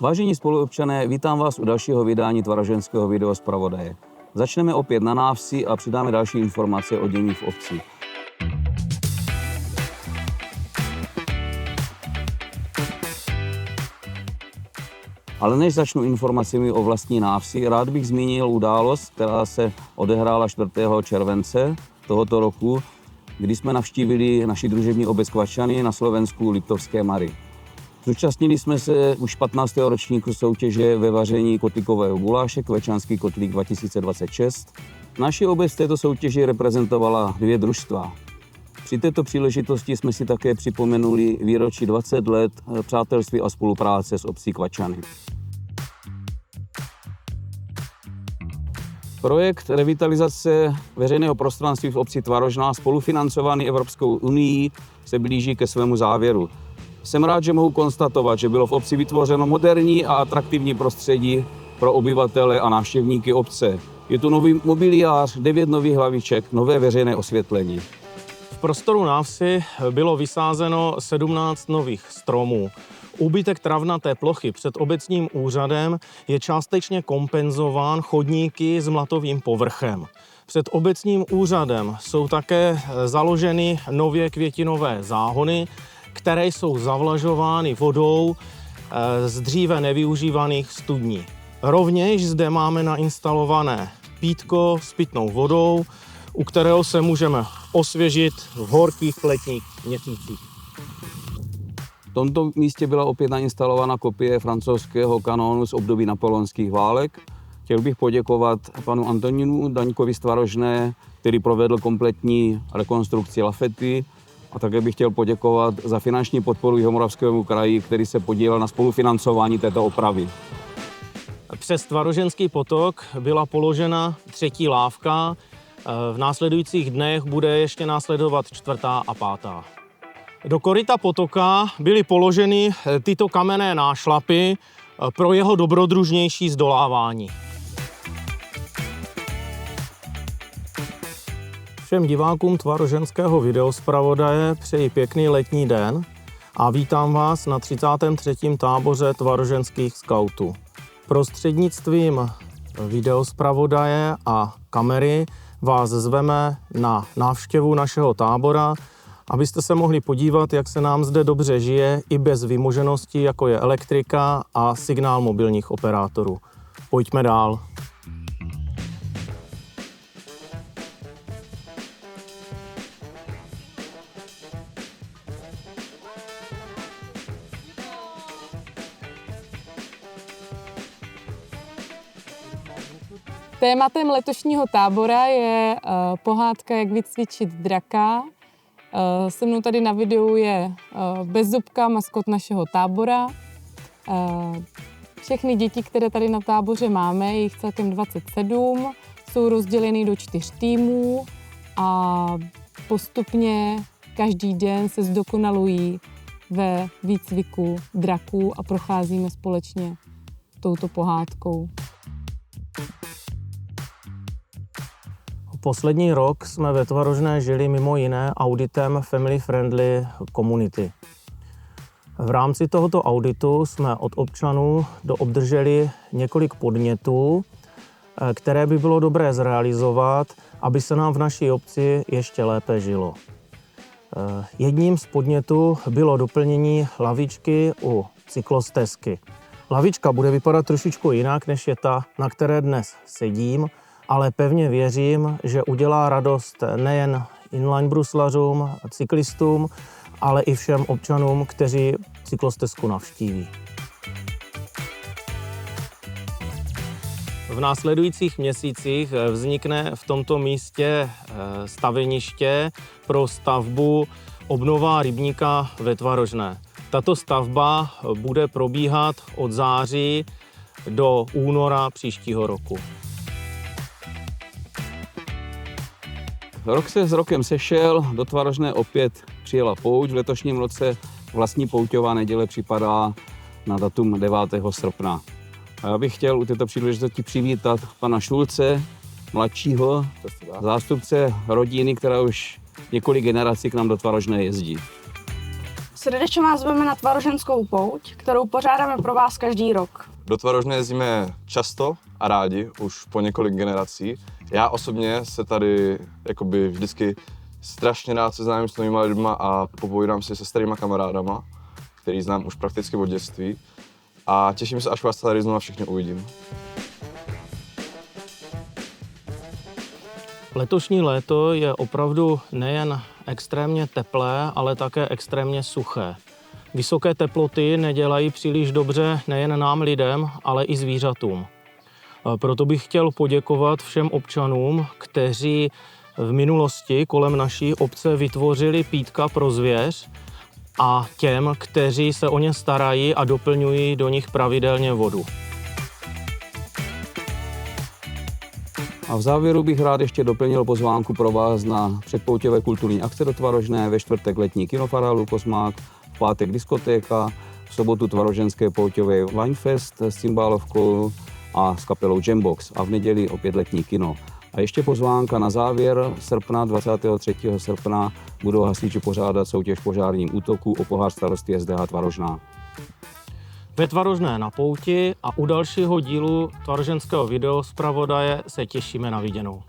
Vážení spoluobčané, vítám vás u dalšího vydání tvaroženského videozpravodaje. Začneme opět na návsi a přidáme další informace o dění v obci. Ale než začnu informacemi o vlastní návsi, rád bych zmínil událost, která se odehrála 4. července tohoto roku, kdy jsme navštívili naši družební obec Kvačany na Slovensku Liptovské Mary. Zúčastnili jsme se už 15. ročníku soutěže ve vaření kotlíkového guláše Kvačanský kotlík 2026. Naši obec v této soutěži reprezentovala 2 družstva. Při této příležitosti jsme si také připomenuli výročí 20 let přátelství a spolupráce s obcí Kvačany. Projekt revitalizace veřejného prostranství v obci Tvarožná, spolufinancovaný Evropskou unií, se blíží ke svému závěru. Jsem rád, že mohu konstatovat, že bylo v obci vytvořeno moderní a atraktivní prostředí pro obyvatele a návštěvníky obce. Je tu nový mobiliář, 9 nových hlaviček, nové veřejné osvětlení. V prostoru návsi bylo vysázeno 17 nových stromů. Úbytek travnaté plochy před obecním úřadem je částečně kompenzován chodníky s mlatovým povrchem. Před obecním úřadem jsou také založeny nově květinové záhony, které jsou zavlažovány vodou z dříve nevyužívaných studní. Rovněž zde máme nainstalované pítko s pitnou vodou, u kterého se můžeme osvěžit v horkých letních měsících. V tomto místě byla opět nainstalována kopie francouzského kanónu z období napoleonských válek. Chtěl bych poděkovat panu Antonínu Daňkovi z Tvarožné, který provedl kompletní rekonstrukci lafety, a také bych chtěl poděkovat za finanční podporu Jihomoravskému kraji, který se podílel na spolufinancování této opravy. Přes Tvaroženský potok byla položena 3. lávka. V následujících dnech bude ještě následovat 4. a 5. Do koryta potoka byly položeny tyto kamenné nášlapy pro jeho dobrodružnější zdolávání. Všem divákům tvaroženského videozpravodaje přeji pěkný letní den a vítám vás na 33. táboře tvaroženských skautů. Prostřednictvím videozpravodaje a kamery vás zveme na návštěvu našeho tábora, abyste se mohli podívat, jak se nám zde dobře žije i bez vymožeností, jako je elektrika a signál mobilních operátorů. Pojďme dál. Tématem letošního tábora je pohádka Jak vycvičit draka. Se mnou tady na videu je Bezzubka, maskot našeho tábora. Všechny děti, které tady na táboře máme, je jich celkem 27, jsou rozděleny do 4 týmů a postupně každý den se zdokonalují ve výcviku draků a procházíme společně touto pohádkou. Poslední rok jsme ve Tvarožné žili mimo jiné auditem Family Friendly Community. V rámci tohoto auditu jsme od občanů obdrželi několik podnětů, které by bylo dobré zrealizovat, aby se nám v naší obci ještě lépe žilo. Jedním z podnětů bylo doplnění lavičky u cyklostezky. Lavička bude vypadat trošičku jinak, než je ta, na které dnes sedím, ale pevně věřím, že udělá radost nejen inline bruslařům, cyklistům, ale i všem občanům, kteří cyklostezku navštíví. V následujících měsících vznikne v tomto místě staveniště pro stavbu obnova rybníka ve Tvarožné. Tato stavba bude probíhat od září do února příštího roku. Rok se s rokem sešel, do Tvarožné opět přijela pouť. V letošním roce vlastní pouťová neděle připadá na datum 9. srpna. A já bych chtěl u této příležitosti přivítat pana Šulce, mladšího, zástupce rodiny, která už několik generací k nám do Tvarožné jezdí. Srdečně vás zveme na Tvaroženskou pouť, kterou pořádáme pro vás každý rok. Do Tvarožné jezdíme často a rádi, už po několik generací. Já osobně se tady jakoby vždycky strašně rád seznámím s novýma lidma a popovídám si se starýma kamarádama, který znám už prakticky od dětství. A těším se, až vás tady znovu všechny uvidím. Letošní léto je opravdu nejen extrémně teplé, ale také extrémně suché. Vysoké teploty nedělají příliš dobře nejen nám lidem, ale i zvířatům. Proto bych chtěl poděkovat všem občanům, kteří v minulosti kolem naší obce vytvořili pítka pro zvěř a těm, kteří se o ně starají a doplňují do nich pravidelně vodu. A v závěru bych rád ještě doplnil pozvánku pro vás na předpouťové kulturní akce do Tvarožné, ve čtvrtek letní kinofarálu Kosmák, v pátek diskotéka, v sobotu tvaroženské pouťové Winefest s cymbálovkou a s kapelou Jambox a v neděli opět letní kino. A ještě pozvánka na závěr srpna, 23. srpna, budou hasiči pořádat soutěž v požárním útoku o pohár starosty SDH Tvarožná. Ve Tvarožné na pouti a u dalšího dílu tvaroženského videozpravodaje se těšíme na viděnou.